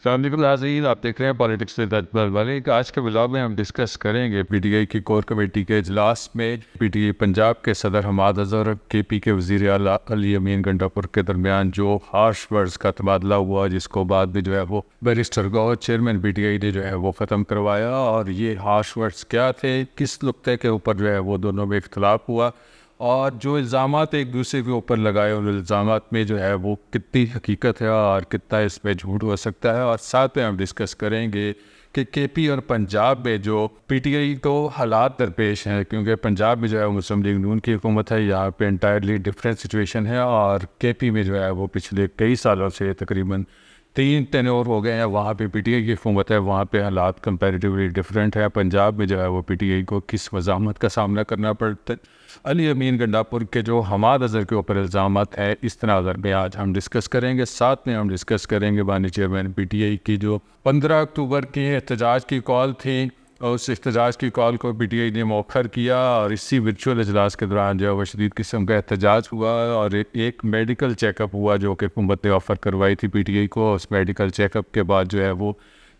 सलामुअलैकुम नाज़रीन, आप देख रहे हैं पॉलिटिक्स विद अकबर मलिक। आज के ब्लॉग में हम डिस्कस करेंगे पीटीआई की कोर कमेटी के इजलास में पीटीआई पंजाब के सदर हमाद अज़हर केपी के वज़ीर आला अली अमीन गंडापुर के दरमियान जो हार्श वर्ड्स का तबादला हुआ, जिसको बाद में जो है वो बैरिस्टर गौहर चेयरमैन पीटीआई ने जो है वो ख़त्म करवाया। और ये हार्श वर्ड्स क्या थे, किस नुक्ते के ऊपर जो है वो दोनों में इख्तलाफ हुआ और जो इल्ज़ामात एक दूसरे के ऊपर लगाए, उन इल्ज़ामात में जो है वो कितनी हकीकत है और कितना इसमें झूठ हो सकता है। और साथ में हम डिस्कस करेंगे कि केपी और पंजाब में जो पीटीआई को हालात दरपेश हैं, क्योंकि पंजाब में जो है मुस्लिम लीग नून की हुकूमत है, यहाँ पे इंटायरली डिफरेंट सिचुएशन है। और केपी में जो है वो पिछले कई सालों से तकरीबन 3 टेन्योर हो गए हैं, वहाँ पे पीटीआई की हुकूमत है, वहाँ पे हालात कंपैरेटिवली डिफरेंट है। पंजाब में जो है वो पीटीआई को किस मज़ामत का सामना करना पड़ता है, अली अमीन गंडापुर के जो हमाद अज़हर के ऊपर इल्ज़ामात है, इस तनाज़र में आज हम डिस्कस करेंगे। साथ में हम डिस्कस करेंगे बानी चेयरमैन पीटीआई की जो 15 अक्टूबर की एहतजाज की कॉल थी, और उस एहतजाज की कॉल को पीटीआई ने मौखर किया और इसी वर्चुअल इजलास के दौरान जो है वह शदीद किस्म का एहतजाज हुआ और एक मेडिकल चेकअप हुआ जो कि हुकूमत ने ऑफ़र करवाई थी पीटीआई को। उस मेडिकल चेकअप के बाद जो है वो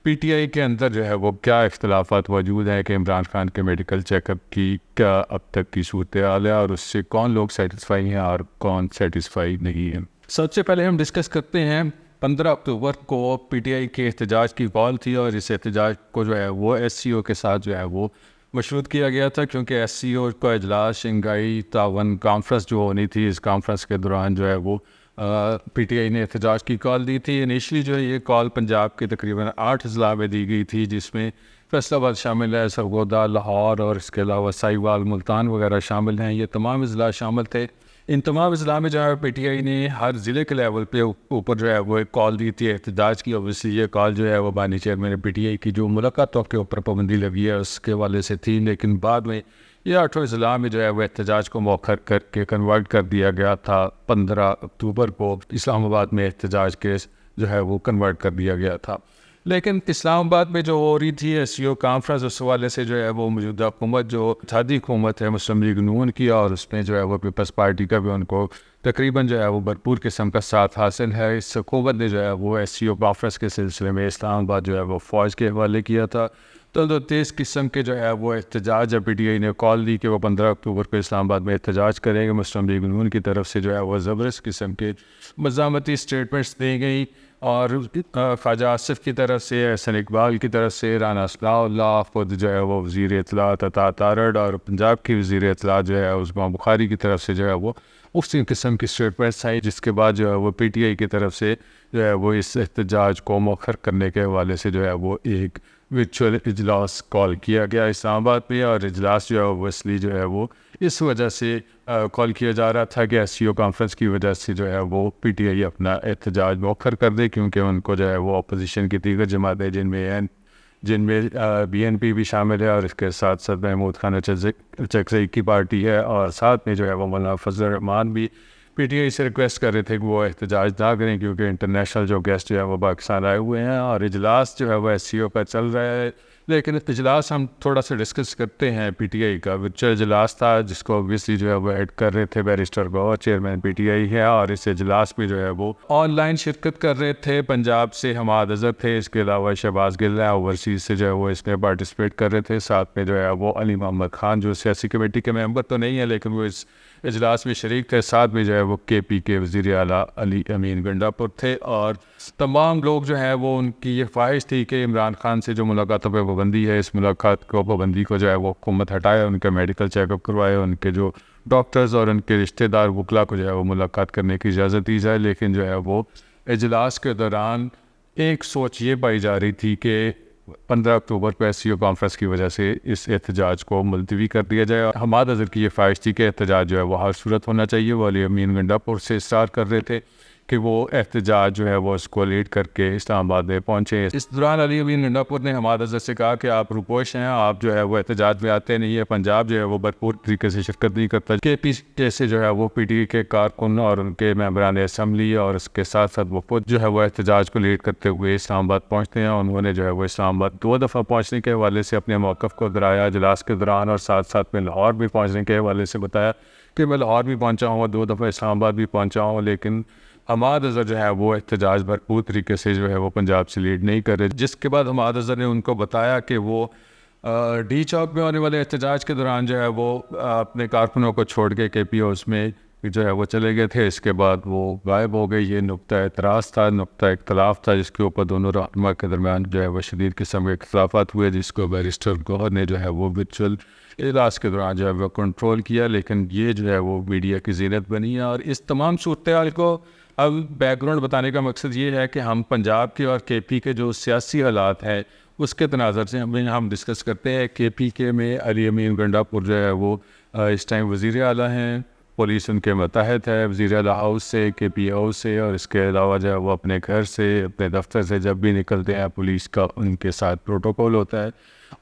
पीटीआई के अंदर जो है वो क्या इख्तलाफात मौजूद हैं कि इमरान खान के मेडिकल चेकअप की क्या अब तक की सूरत हाल है और उससे कौन लोग सेटिस्फाई हैं और कौन सेटिस्फाई नहीं है। सबसे पहले हम डिस्कस करते हैं 15 अक्टूबर को पीटीआई के एहतजाज की कॉल थी और इस एहतजाज को जो है वो एससीओ के साथ जो है वो मशरूत किया गया था, क्योंकि एससीओ का इजलास शंघाई तावन कॉन्फ्रेंस जो होनी थी, इस कॉन्फ्रेंस के दौरान जो है वो पीटीआई ने एहतजाज की कॉल दी थी। इनिशली जो है ये कॉल पंजाब के तकरीबन 8 अजला में दी गई थी, जिसमें फैसलाबाद शामिल है, सरगोदा, लाहौर और इसके अलावा साहिवाल, मुल्तान वगैरह शामिल हैं। ये तमाम अजला शामिल थे। इन तमाम अजला में जो है पीटीआई ने हर ज़िले के लेवल पे ऊपर जो है वो एक कॉल दी थी एहतजाज की। ओबियसली ये कॉल जो है वो बानी चेयरमैन पीटीआई की जो मुलाकातों के ऊपर पाबंदी लगी है उसके वाले से थी, लेकिन बाद में ये 8वें ज़िला में जो है वह एहतजाज को मौखर करके कन्वर्ट कर दिया गया था। 15 अक्टूबर को इस्लामाबाद में एहतजाज के जो है वो कन्वर्ट कर दिया गया था। लेकिन इस्लामाबाद में जो हो रही थी एससीओ कॉन्फ्रेंस, उस हवाले से जो है वो मौजूदा हुकूमत जो इत्तेहादी हुकूमत है मुस्लिम लीग नून की, और उसमें जो है वो पीपल्स पार्टी का भी उनको तकरीबन जो है वो भरपूर किस्म का साथ हासिल है। इस हुकूमत ने जो है वो एससीओ कॉन्फ्रेंस के सिलसिले में इस्लामाबाद जो है वो फ़ौज के हवाले किया था। तो तेज़ किस्म के जो है वो एहतजाज जब पीटीआई ने कॉल दी कि वो 15 अक्टूबर को इस्लामाबाद में एहतजाज करेंगे, मुस्लिम लीग नून की तरफ से जो है वो ज़बरदस्त किस्म के मज़ामती स्टेटमेंट्स दी गई और ख्वाजा आसिफ की तरफ से, एहसन इकबाल की तरफ से, राना सनाउल्लाह खुद जो है वो वज़ीर इत्तलात अता तारड़ और पंजाब की वज़ीर इत्तलात जो है उस्मा बुखारी की तरफ से जो है वो उसी किस्म की स्टेटमेंट्स आई, जिसके बाद जो है वो पीटीआई की तरफ से जो है वो इस एहतजाज को मौखर करने के हवाले से जो है वो एक वर्चुअल इजलास कॉल किया गया इस्लामाबाद में। और इजलास जो है वो इसलिए जो है वो इस वजह से कॉल किया जा रहा था कि एससीओ कॉन्फ्रेंस की वजह से जो है वो पीटीआई अपना एहतजाज मौखर कर दे, क्योंकि उनको जो है वो अपोजिशन की दीगर जमातें जिनमें बीएनपी भी शामिल है और इसके साथ साथ महमूद खान चकजई की पार्टी है, और साथ में जो है वो मौलाना फजल रहमान भी पीटीआई से रिक्वेस्ट कर रहे थे कि वो एहतजाज ना करें, क्योंकि इंटरनेशनल जो गेस्ट जो है वो पाकिस्तान आए हुए हैं और इजलास जो है वो एससीओ का चल रहा है। लेकिन इजलास हम थोड़ा सा डिस्कस करते हैं। पीटीआई का वर्चुअल इजलास था जिसको ऑब्वियसली जो है वो हेड कर रहे थे बैरिस्टर गौहर, चेयरमैन पीटीआई है, और इस इजलास में जो है वो ऑनलाइन शिरकत कर रहे थे। पंजाब से हमाद अज़हर थे, इसके अलावा शहबाज गिल ओवरसीज़ से जो है वो इसमें पार्टिसिपेट कर रहे थे। साथ में जो है वो अली मोहम्मद खान जो सियासी कमेटी के मेंबर तो नहीं है लेकिन वो इस इजलास में शरीक थे। साथ में जो है वो केपी के वज़ीर आला अली अमीन गंडापुर थे, और तमाम लोग जो है वो उनकी ये ख्वाहिश थी कि इमरान खान से जो मुलाकातों पर पाबंदी है, इस मुलाकात को पाबंदी को जो है वो हुकूमत हटाए, उनका मेडिकल चेकअप करवाए, उनके जो डॉक्टर्स और उनके रिश्तेदार वकला को जो है वो मुलाकात करने की इजाज़त दी जाए। लेकिन जो है वो इजलास के दौरान एक सोच ये पाई जा रही थी कि 15 अक्टूबर को एससीओ कॉन्फ्रेंस की वजह से इस एहतजाज को मुलतवी कर दिया जाए। और हमाद अज़हर की ये ख्वाहिश थी कि एहतजाज जो है वो हर सूरत होना चाहिए। वो अली अमीन गंडापुर से इस्रार कर रहे थे कि वो एहतजाज जो है वो इसको लीड करके इस्लामाबाद में पहुँचे। इस दौरान अली अमीन गंडापुर ने हमाद अज़हर से कहा कि आप रुपोश हैं, आप जो है वो एहतजाज में आते नहीं है, पंजाब जो है वो भरपूर तरीके से शिरकत नहीं करता। केपी कैसे जो है वो पीटीआई के कारकुन और उनके मेंबरान असम्बली और उसके साथ साथ वो खुद जो है वो एहतजाज को लीड करते हुए इस्लामाबाद पहुँचते हैं। उन्होंने जो है वो इस्लामाबाद 2 दफ़ा पहुँचने के हवाले से अपने मौक़िफ़ को दोहराया इजलास के दौरान, और साथ साथ में लाहौर भी पहुँचने के हवाले से बताया कि मैं लाहौर भी पहुँचा हूँ, 2 दफ़ा इस्लामाबाद भी पहुँचा हूँ, लेकिन हमाद अज़हर जो है वो एहतजाज भरपूर तरीके से जो है वो पंजाब से लीड नहीं कर रहे, जिसके बाद हमाद अज़हर ने उनको बताया कि वो डी चौक में होने वाले एहतजाज के दौरान जो है वो अपने कारकुनों को छोड़ के KP हाउस में जो है वो चले गए थे। इसके बाद वो गायब हो गए। ये नुक्ता एतराज़ था, नुक्ता इख्तलाफ था, जिसके ऊपर दोनों रहनुमा के दरमियान जो है वो शदीद किस्म के इख्तलाफात हुए, जिसको बैरिस्टर गौहर ने जो है वो वर्चुअल इजलास के दौरान जो है वो कंट्रोल किया। लेकिन ये जो है वो मीडिया की ज़ीनत बनी है। और इस तमाम सूरत हाल को अब बैकग्राउंड बताने का मकसद ये है कि हम पंजाब के और KP के जो सियासी हालात हैं उसके तनाज़र से हम डिस्कस करते हैं। KP के में अली अमीन गंडापुर जो है वो इस टाइम वज़ीर आला हैं, पुलिस उनके मतहत है वज़ीर आला हाउस से, KP हाउस से, और इसके अलावा जो है वो अपने घर से, अपने दफ्तर से जब भी निकलते हैं पुलिस का उनके साथ प्रोटोकॉल होता है।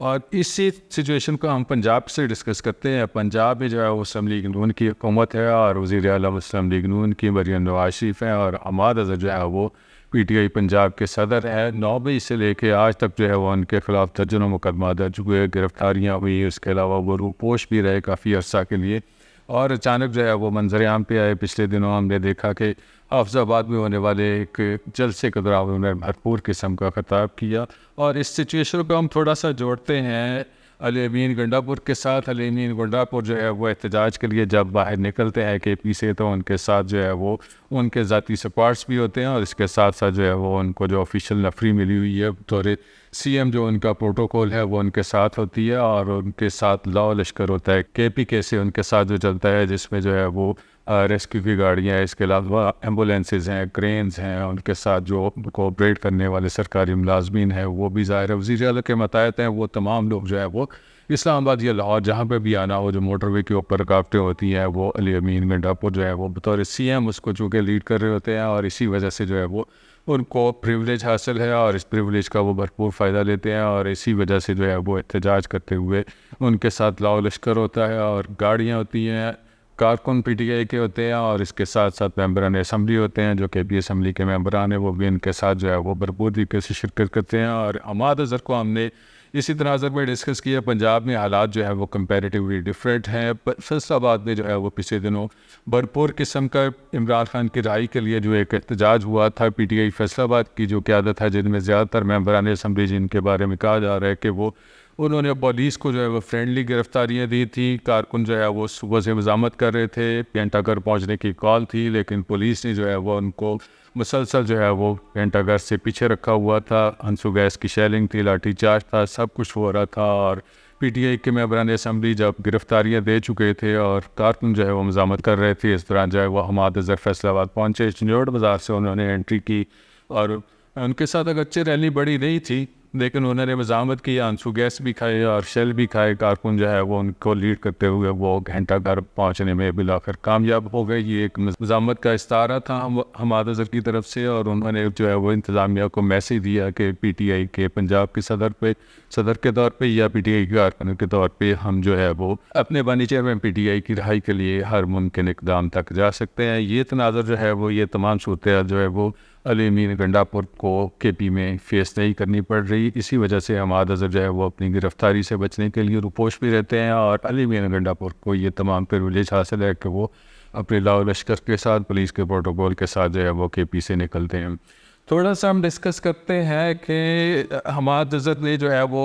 और इसी सिचुएशन को हम पंजाब से डिस्कस करते हैं। पंजाब में जो है वो मुस्लिम लीग नून की हुकूमत है और वज़ीर आला मुस्लिम लीग नून की मरियम नवाज शरीफ हैं, और हमाद अज़हर जो है वो PTI पंजाब के सदर है। 9 मई से लेके आज तक जो है वो उनके ख़िलाफ़ दर्जनों मुकदमा दर्ज हुए, गिरफ्तारियाँ हुई। उसके अलावा वो रूपोश भी रहे काफ़ी अर्सा के लिए। और अचानक जो है वो मंजर आम पे आए। पिछले दिनों हमने देखा कि हाफिज़ाबाद में होने वाले एक जलसे के दौरान उन्होंने भरपूर किस्म का खिताब किया। और इस सिचुएशन को हम थोड़ा सा जोड़ते हैं अली अमीन गंडापुर के साथ। अली अमीन गंडापुर जो है वो एहतजाज के लिए जब बाहर निकलते हैं KP से, तो उनके साथ जो है वो उनके ज़ाती सपोर्ट्स भी होते हैं, और इसके साथ साथ जो है वो उनको जो ऑफिशियल नफरी मिली हुई है तौर CM जो उनका प्रोटोकॉल है वो उनके साथ होती है, और उनके साथ लॉ लश्कर होता है KP से उनके साथ जो चलता है, जिसमें जो है वो रेस्क्यू की गाड़ियाँ हैं, इसके अलावा एम्बुलेंसेज हैं, क्रेन्स हैं, उनके साथ जो कोऑपरेट करने वाले सरकारी मुलाजमीन हैं वो भी ज़ाहिर है वज़ीर आला के मतहत हैं। वो तमाम लोग जो है वो इस्लामाबाद या लाहौर जहाँ पे भी आना हो, जो मोटरवे के ऊपर रुकावटें होती हैं, वो अली अमीन गंडापुर जो है वो बतौर CM उसको चूँकि लीड कर रहे होते हैं, और इसी वजह से जो है वो उनको प्रिविलेज हासिल है, और इस प्रिविलेज का वो भरपूर फ़ायदा लेते हैं। और इसी वजह से जो है वो एहतजाज करते हुए उनके साथ लाओ लश्कर होता है, और गाड़ियाँ होती हैं, कारकुन PTI के होते हैं, और इसके साथ साथ मेंबरान असम्बली होते हैं जो KP असम्बली के मेंबरान हैं, वो भी इनके साथ जो है वो भरपूर तरीके से शिरकत करते हैं। और हमाद अज़हर को हमने इसी तनाज़र में डिस्कस किया। पंजाब में हालात जो है वो कंपैरेटिवली डिफरेंट हैं। फैसलाबाद में जो है वो पिछले दिनों भरपूर किस्म का इमरान खान की राय के लिए जो एक एहतजाज हुआ था PTI फैसलाबाद की जो क़यादत है, जिनमें ज़्यादातर मेंबरान असम्बली जिनके बारे में कहा जा रहा है कि वो उन्होंने पुलिस को जो है वो फ्रेंडली गिरफ्तारियाँ दी थी। कारकुन जो है वो सुबह से मज़ामत कर रहे थे, घंटाघर पहुँचने की कॉल थी, लेकिन पुलिस ने जो है वो उनको मुसलसल जो है वो घंटाघर से पीछे रखा हुआ था। आंसू गैस की शेलिंग थी, लाठी चार्ज था, सब कुछ हो रहा था। और PTI के मेंबरान असम्बली जब गिरफ्तारियाँ दे चुके थे और कारकुन जो है वो मज़ामत कर रहे थे, इस दौरान जो है वो हमाद अज़हर फैसलाबाद पहुँचे। चिंजोड़ बाज़ार से उन्होंने एंट्री की, और उनके साथ अगरचे रैली बड़ी नहीं थी, लेकिन उन्होंने मज़ामत की, आंसू गैस भी खाए और शेल भी खाए। कारकुन जो है वो उनको लीड करते हुए वो घंटाघर पहुंचने में बिलाखिर कामयाब हो गए। ये एक मज़ामत का इस्तारा था हमाद अज़हर की तरफ से, और उन्होंने जो है वो इंतज़ामिया को मैसेज दिया कि PTI के पंजाब के सदर के तौर पे या PTI के कारकुन के तौर पे हम जो है वो अपने बानी चेयरमैन PTI की रहाई के लिए हर मुमकिन इक़दाम तक जा सकते हैं। ये तनाज़र जो है वो ये तमाम सूरत जो है वो अली अमीन गंडापुर को KP में फेस नहीं करनी पड़ रही। इसी वजह से हमाद अज़हर जो है वो अपनी गिरफ्तारी से बचने के लिए रुपोश भी रहते हैं, और अली अमीन गंडापुर को ये तमाम प्रिविलेज हासिल है कि वो अपने लाओ लश्कर के साथ, पुलिस के प्रोटोकॉल के साथ जो है वो KP से निकलते हैं। थोड़ा सा हम डिस्कस करते हैं कि हमाद अज़हर ने जो है वो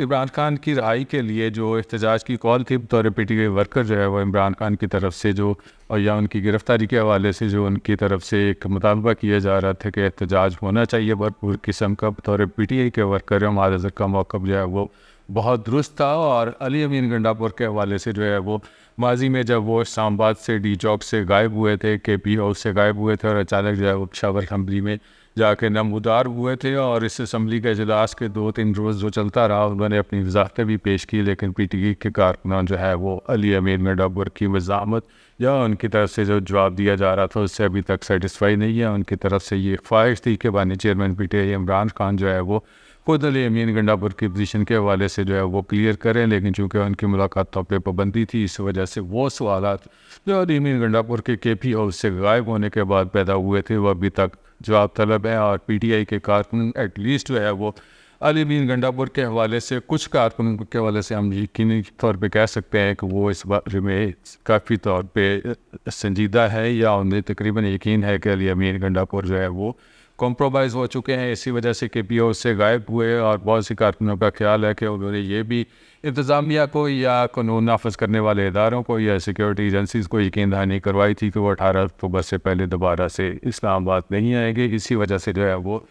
इमरान खान की रहाई के लिए जो एहतजाज की कॉल थी बतौर PTI वर्कर जो है वो इमरान खान की तरफ से जो और या उनकी गिरफ्तारी के हवाले से जो उनकी तरफ से एक मुतालबा किया जा रहा था कि एहतजाज होना चाहिए भरपूर किस्म का, बतौर PTI के वर्कर हमाद अज़हर का मौक़िफ़ जो है वो बहुत दुरुस्त था। और अली अमीन गंडापुर के हवाले से जो है वो माजी में जब वो इस्लामाबाद से डी चौक से गायब हुए थे, KP हाउस से गायब हुए थे, और अचानक जो है वो पेशावर असम्बली में जाके नमूदार हुए थे, और इस असम्बली के इजलास के 2-3 रोज़ जो चलता रहा उन्होंने अपनी वजाहतें भी पेश की, लेकिन PTI के कारकुनान जो है वो अली अमीन गंडापुर की वजामत या उनकी तरफ से जो जवाब दिया जा रहा था उससे अभी तक सेटिस्फाई नहीं है। उनकी तरफ से ये ख्वाहिश थी कि बानी चेयरमैन PTI इमरान खान जो है वो खुद अली अमीन गंडापुर की पोजीशन के हवाले से जो है वो क्लियर करें, लेकिन चूँकि उनकी मुलाकातों पर पाबंदी थी, इस वजह से वो सवालात जो अली अमीन गंडापुर के KP हाउस से गायब होने के बाद पैदा हुए थे वो अभी तक जवाब तलब है। और PTI के कारकुन एटलीस्ट जो है वो अली अमीन गंडापुर के हवाले से, कुछ कारकुनों के हवाले से हम यकीनी तौर पे कह सकते हैं कि वो इस बारे में काफ़ी तौर पे संजीदा है, या उन्हें तकरीबन यकीन है कि अली अमीन गंडापुर जो है वो कॉम्प्रोमाइज़ हो चुके हैं। इसी वजह से KPO उससे गायब हुए, और बहुत सी कारकुनों का ख्याल है कि उन्होंने ये भी इंतज़ामिया को या कानून नाफज करने वाले इदारों को या सिक्योरिटी एजेंसीज़ को यकीन दहानी करवाई थी कि वो 18 अक्टूबर से पहले दोबारा से इस्लामाबाद नहीं आएंगे। इसी वजह से जो है वो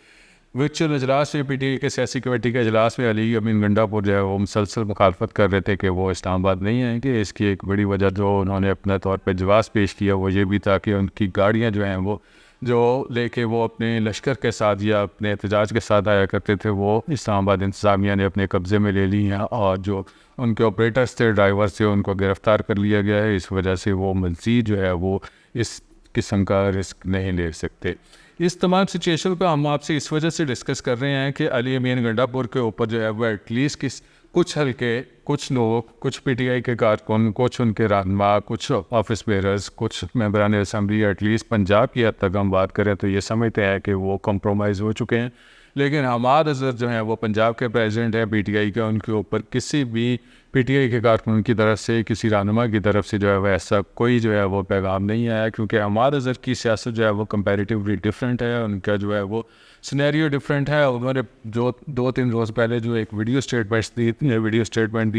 वर्चुअल इजलास में PTI के सियासी कमेटी के इजलास में अली अमीन गंडापुर जो है वो मुसलसल मुखालफत कर रहे थे कि वो इस्लामाबाद नहीं आएंगे। इसकी एक बड़ी वजह जो उन्होंने अपने तौर पर जवाब पेश किया वो ये भी था कि उनकी गाड़ियाँ जो हैं वो जो लेके वो अपने लश्कर के साथ या अपने एहतजाज के साथ आया करते थे वो इस्लामाबाद इंतज़ामिया ने अपने कब्ज़े में ले ली हैं, और जो उनके ऑपरेटर्स थे, ड्राइवर थे, उनको गिरफ़्तार कर लिया गया है। इस वजह से वो मज़ीद जो है वो इस किस्म का रिस्क नहीं ले सकते। इस तमाम सिचुएशन को हम आपसे इस वजह से डिस्कस कर रहे हैं कि अली अमीन गंडापुर के ऊपर जो है वो एटलीस्ट कुछ हल्के, कुछ लोग, कुछ PTI के कारकुन, कुछ उनके रहनुमा, कुछ ऑफिस बेरर्स, कुछ मेंबरान असम्बली, एटलीस्ट पंजाब की हद तक हम बात करें तो ये समझते हैं कि वो कंप्रोमाइज़ हो चुके हैं। लेकिन हमाद अज़हर जो है वो पंजाब के प्रेसिडेंट हैं PTI के, उनके ऊपर किसी भी PTI के कारकुन की तरफ से, किसी रहनुमा की तरफ से जो है वो ऐसा कोई जो है वो पैगाम नहीं आया, क्योंकि हमाद अज़हर की सियासत जो है वो कंपैरेटिवली डिफरेंट है। उनका जो है वो सिनेरियो डिफरेंट है। उन्होंने जो 2-3 रोज़ पहले जो एक वीडियो स्टेटमेंट दी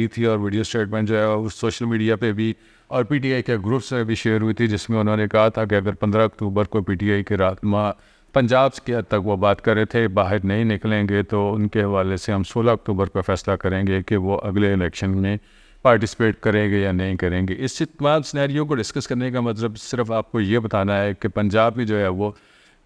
थी, और वीडियो स्टेटमेंट जो है वो सोशल मीडिया पे भी और PTI के ग्रुप से भी शेयर हुई थी, जिसमें उन्होंने कहा था कि अगर 15 अक्टूबर को PTI के रहनुमा पंजाब की हद तक वो बात कर रहे थे बाहर नहीं निकलेंगे, तो उनके हवाले से हम 16 अक्टूबर को फैसला करेंगे कि वो अगले इलेक्शन में पार्टिसिपेट करेंगे या नहीं करेंगे। इस तमाम सिनेरियो को डिस्कस करने का मतलब सिर्फ आपको ये बताना है कि पंजाब में जो है वो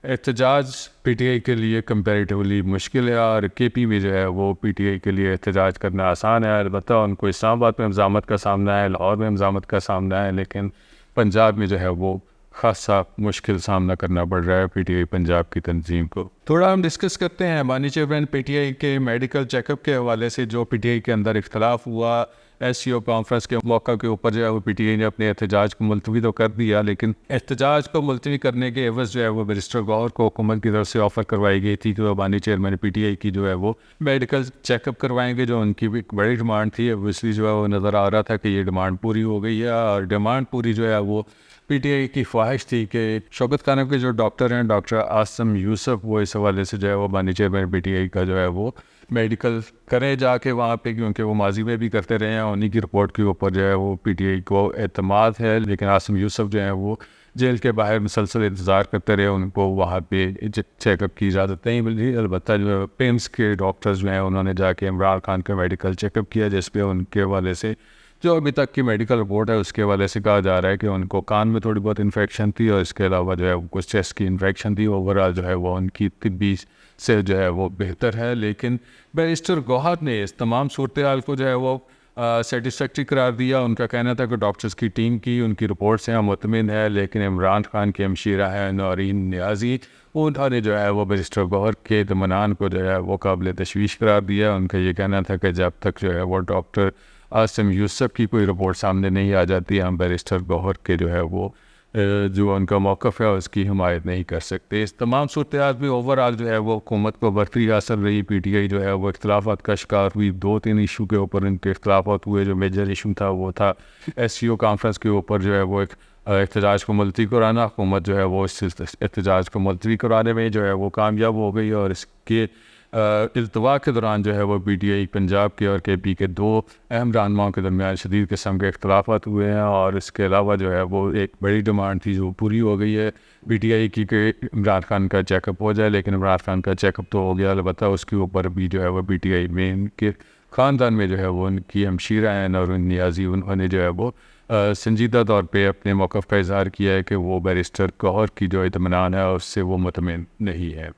एहतजाज PTI के लिए कंपैरेटिवली मुश्किल है, और KP में जो है वो PTI के लिए एहतजाज करना आसान है। अलबत्ता उनको इस्लामाबाद में हमजामत का सामना है, लाहौर में हमजामत का सामना है, लेकिन पंजाब में जो है वो खासा मुश्किल सामना करना पड़ रहा है PTI पंजाब की तंजीम को। थोड़ा हम डिस्कस करते हैं मानी चेयरमैन PTI के मेडिकल चेकअप के हवाले से जो PTI के अंदर इख्तलाफ हुआ। SCO कॉन्फ्रेंस के मौका के ऊपर जो है वो PTI ने अपने एहतजाज को मुलतवी तो कर दिया, लेकिन एहतजाज को मुलतवी करने के एवज़ जो है वो बैरिस्टर गौहर को हुकूमत की तरफ से ऑफ़र करवाई गई थी कि वो बानी चेयरमैन PTI की जो है वो मेडिकल चेकअप करवाएंगे, जो उनकी भी बड़ी डिमांड थी। ओबियसली जो है वो नज़र आ रहा था कि ये डिमांड पूरी हो गई है, और डिमांड पूरी जो है वो PTI की ख्वाहिश थी कि शौकत खाना के जो डॉक्टर हैं, डॉक्टर आसम यूसुफ, वो इस हवाले से जो है वो बानी चेयरमैन PTI का जो है वो मेडिकल करें जाके वहाँ पे, क्योंकि वो माजी में भी करते रहे हैं। उन्हीं की रिपोर्ट के ऊपर जो है वो PTI को एतमाद है। लेकिन आसम यूसुफ जो है वो जेल के बाहर मुसलसल इंतज़ार करते रहे, उनको वहाँ पे चेकअप की इजाज़त नहीं मिली। अलबत्ता जो है PIMS के डॉक्टर्स जो हैं उन्होंने जाके इमरान खान का मेडिकल चेकअप किया, जिस पे उनके हवाले से जो अभी तक की मेडिकल रिपोर्ट है उसके हवाले से कहा जा रहा है कि उनको कान में थोड़ी बहुत इन्फेक्शन थी, और इसके अलावा जो है वो कुछ चेस्ट की इन्फेक्शन थी। ओवरऑल जो है वो उनकी तिब्बी से जो है वो बेहतर है। लेकिन बैरिस्टर गौहर ने इस तमाम सूरत हाल को जो है वो सेटिस्फैक्ट्री करार दिया। उनका कहना था कि डॉक्टर्स की टीम की उनकी रिपोर्ट से हम मुतमिन है, लेकिन इमरान खान की हमशीरा है नौरीन नियाज़ी, उन्होंने जो है वो बैरिस्टर गौहर के इत्मीनान को जो है वो काबिल तशवीश करार दिया। उनका ये कहना था कि जब तक जो है वो डॉक्टर आसिम यूसुफ की कोई रिपोर्ट सामने नहीं आ जाती, हम बैरिस्टर गौहर के जो है वो जो उनका मौक़िफ़ है उसकी हिमायत नहीं कर सकते। इस तमाम सूरत में ओवरऑल जो है वो हुकूमत को बरतरी हासिल रही। PTI जो है वो इख्तलाफात का शिकार हुई। 2-3 इशू के ऊपर इनके इख्तलाफात हुए। जो मेजर इशू था वो था SCO कॉन्फ्रेंस के ऊपर जो है वो एक एहतजाज को मुलतवी कराना। हुकूमत जो है वो इस एहतजाज को मुलतवी कराने में जो है वो कामयाब हो गई, और इसके इल्तवा के दौरान जो है वो PTI पंजाब के और KP के 2 अहम रहनुमाओं के दरमियान शदीद किस्म के इख्तलाफात हुए हैं। और इसके अलावा जो है वो एक बड़ी डिमांड थी जो पूरी हो गई है PTI की कि इमरान खान का चेकअप हो जाए। लेकिन इमरान खान का चेकअप तो हो गया, अलबत्ता उसके ऊपर भी जो है वो PTI में इनके ख़ानदान में जो है वो उनकी हमशीरा हैं और नियाज़ी, उन्होंने जो है वो संजीदा तौर पे अपने मौक़िफ़ का इज़हार किया है कि वो बैरिस्टर गौहर की जो इत्मीनान है उससे वो मुतमिन नहीं है।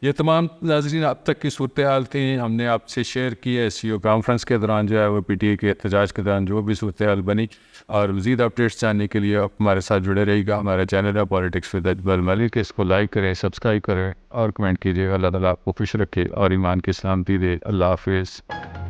ये तमाम नाज़रीन अब तक की सूरत हाल थी, हमने आपसे शेयर की है। SCO कॉन्फ्रेंस के दौरान जो है वो PTI के एहतजाज के दौरान जो भी सूरत हाल बनी, और मज़ीद अपडेट्स जानने के लिए आप हमारे साथ जुड़े रहिएगा। हमारा चैनल है पॉलिटिक्स विद अजमल मलिक, इसको लाइक करें, सब्सक्राइब करें और कमेंट कीजिएगा। अल्लाह ताला आपको खुश रखे और ईमान की सलामती दे। अल्लाह हाफ़िज़।